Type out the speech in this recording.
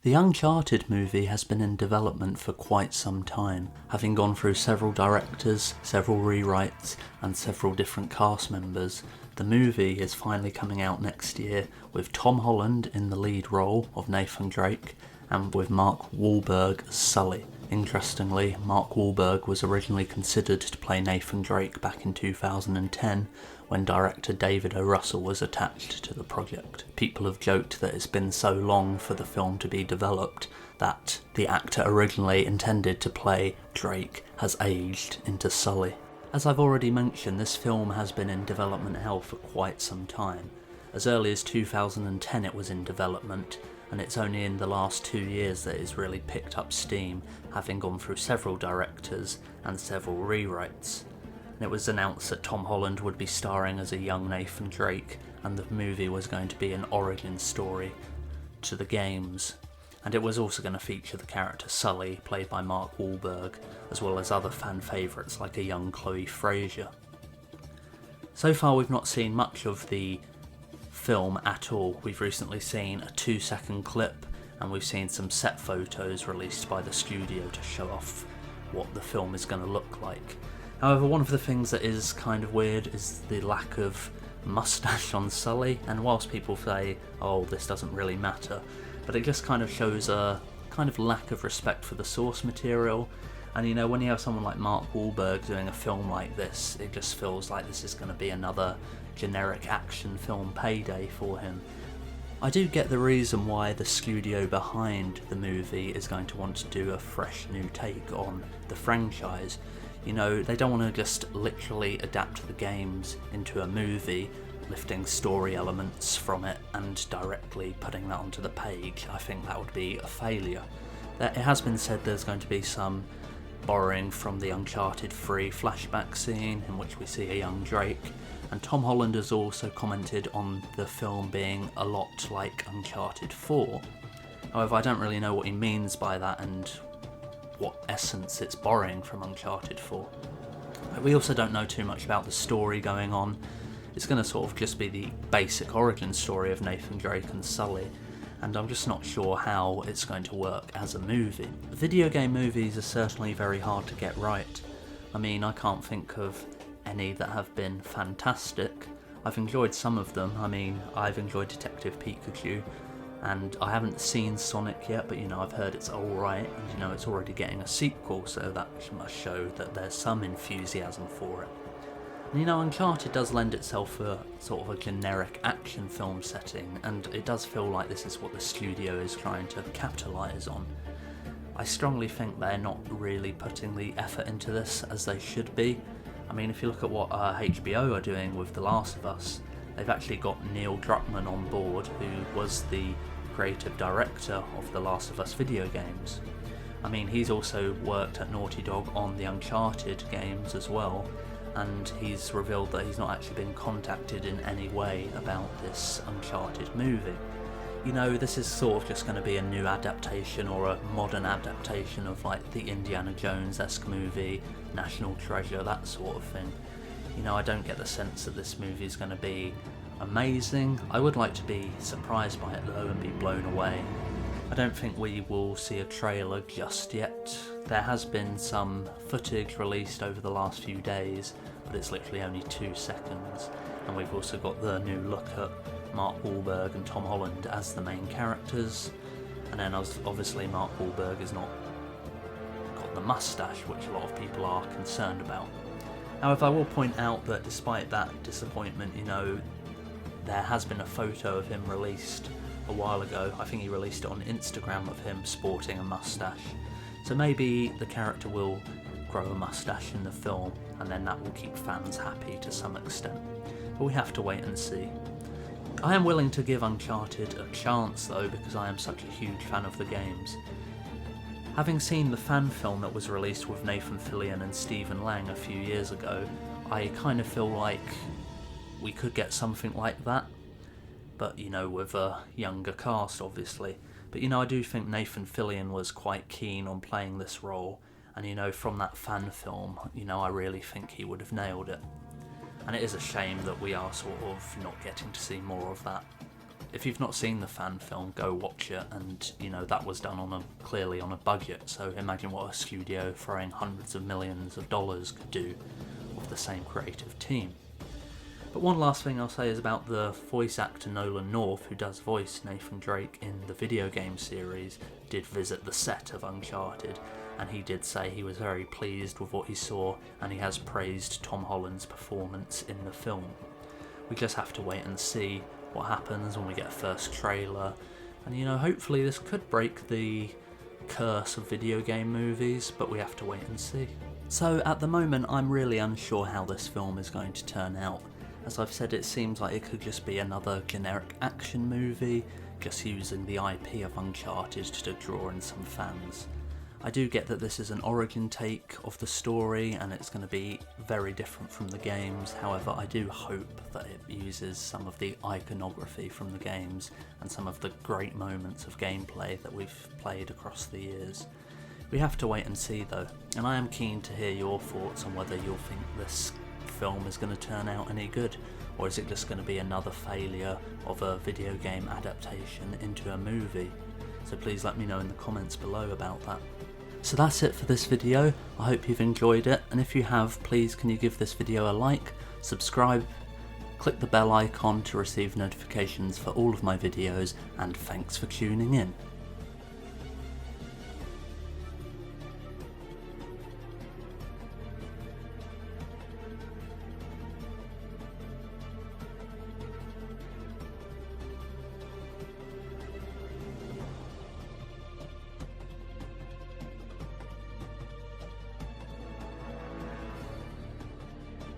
The Uncharted movie has been in development for quite some time, having gone through several directors, several rewrites, and several different cast members. The movie is finally coming out next year with Tom Holland in the lead role of Nathan Drake and with Mark Wahlberg as Sully. Interestingly, Mark Wahlberg was originally considered to play Nathan Drake back in 2010 when director David O. Russell was attached to the project. People have joked that it's been so long for the film to be developed that the actor originally intended to play Drake has aged into Sully. As I've already mentioned, this film has been in development hell for quite some time. As early as 2010 it was in development, and it's only in the last 2 years that it's really picked up steam, having gone through several directors and several rewrites. And it was announced that Tom Holland would be starring as a young Nathan Drake, and the movie was going to be an origin story to the games. And it was also going to feature the character Sully, played by Mark Wahlberg, as well as other fan favourites like a young Chloe Frazier. So far we've not seen much of the film at all. We've recently seen a 2-second clip, and we've seen some set photos released by the studio to show off what the film is going to look like. However, one of the things that is kind of weird is the lack of moustache on Sully, and whilst people say, oh, this doesn't really matter, but it just kind of shows a kind of lack of respect for the source material. And you know, when you have someone like Mark Wahlberg doing a film like this, it just feels like this is going to be another generic action film payday for him. I do get the reason why the studio behind the movie is going to want to do a fresh new take on the franchise. You know, they don't want to just literally adapt the games into a movie, lifting story elements from it and directly putting that onto the page. I think that would be a failure. It has been said there's going to be some borrowing from the Uncharted 3 flashback scene in which we see a young Drake, and Tom Holland has also commented on the film being a lot like Uncharted 4. However, I don't really know what he means by that and what essence it's borrowing from Uncharted 4. We also don't know too much about the story going on. It's going to sort of just be the basic origin story of Nathan Drake and Sully, and I'm just not sure how it's going to work as a movie. Video game movies are certainly very hard to get right. I mean, I can't think of any that have been fantastic. I've enjoyed some of them. I mean, I've enjoyed Detective Pikachu, and I haven't seen Sonic yet, but you know, I've heard it's alright, and you know, it's already getting a sequel, so that must show that there's some enthusiasm for it. And you know, Uncharted does lend itself for sort of a generic action film setting, and it does feel like this is what the studio is trying to capitalise on. I strongly think they're not really putting the effort into this as they should be. I mean, if you look at what HBO are doing with The Last of Us, they've actually got Neil Druckmann on board, who was the creative director of The Last of Us video games. I mean, he's also worked at Naughty Dog on the Uncharted games as well, and he's revealed that he's not actually been contacted in any way about this Uncharted movie. You know, this is sort of just going to be a new adaptation or a modern adaptation of like the Indiana Jones-esque movie, National Treasure, that sort of thing. You know, I don't get the sense that this movie is going to be amazing. I would like to be surprised by it though and be blown away. I don't think we will see a trailer just yet. There has been some footage released over the last few days, but it's literally only 2 seconds. And we've also got the new look at Mark Wahlberg and Tom Holland as the main characters. And then obviously Mark Wahlberg has not got the moustache, which a lot of people are concerned about. However, I will point out that despite that disappointment, you know, there has been a photo of him released a while ago. I think he released it on Instagram of him sporting a moustache. So maybe the character will grow a moustache in the film, and then that will keep fans happy to some extent. But we have to wait and see. I am willing to give Uncharted a chance though, because I am such a huge fan of the games. Having seen the fan film that was released with Nathan Fillion and Stephen Lang a few years ago, I kind of feel like we could get something like that, but you know, with a younger cast obviously. But you know, I do think Nathan Fillion was quite keen on playing this role, and you know, from that fan film, you know, I really think he would have nailed it. And it is a shame that we are sort of not getting to see more of that. If you've not seen the fan film, go watch it, and you know that was done clearly on a budget, so imagine what a studio throwing hundreds of millions of dollars could do with the same creative team. But one last thing I'll say is about the voice actor Nolan North, who does voice Nathan Drake in the video game series, did visit the set of Uncharted, and he did say he was very pleased with what he saw, and he has praised Tom Holland's performance in the film. We just have to wait and see what happens when we get a first trailer, and you know, hopefully this could break the curse of video game movies, but we have to wait and see. So at the moment I'm really unsure how this film is going to turn out. As I've said, it seems like it could just be another generic action movie, just using the IP of Uncharted to draw in some fans. I do get that this is an origin take of the story and it's going to be very different from the games, however I do hope that it uses some of the iconography from the games and some of the great moments of gameplay that we've played across the years. We have to wait and see though, and I am keen to hear your thoughts on whether you'll think this film is going to turn out any good, or is it just going to be another failure of a video game adaptation into a movie? So please let me know in the comments below about that. So that's it for this video. I hope you've enjoyed it, and if you have, please can you give this video a like, subscribe, click the bell icon to receive notifications for all of my videos, and thanks for tuning in.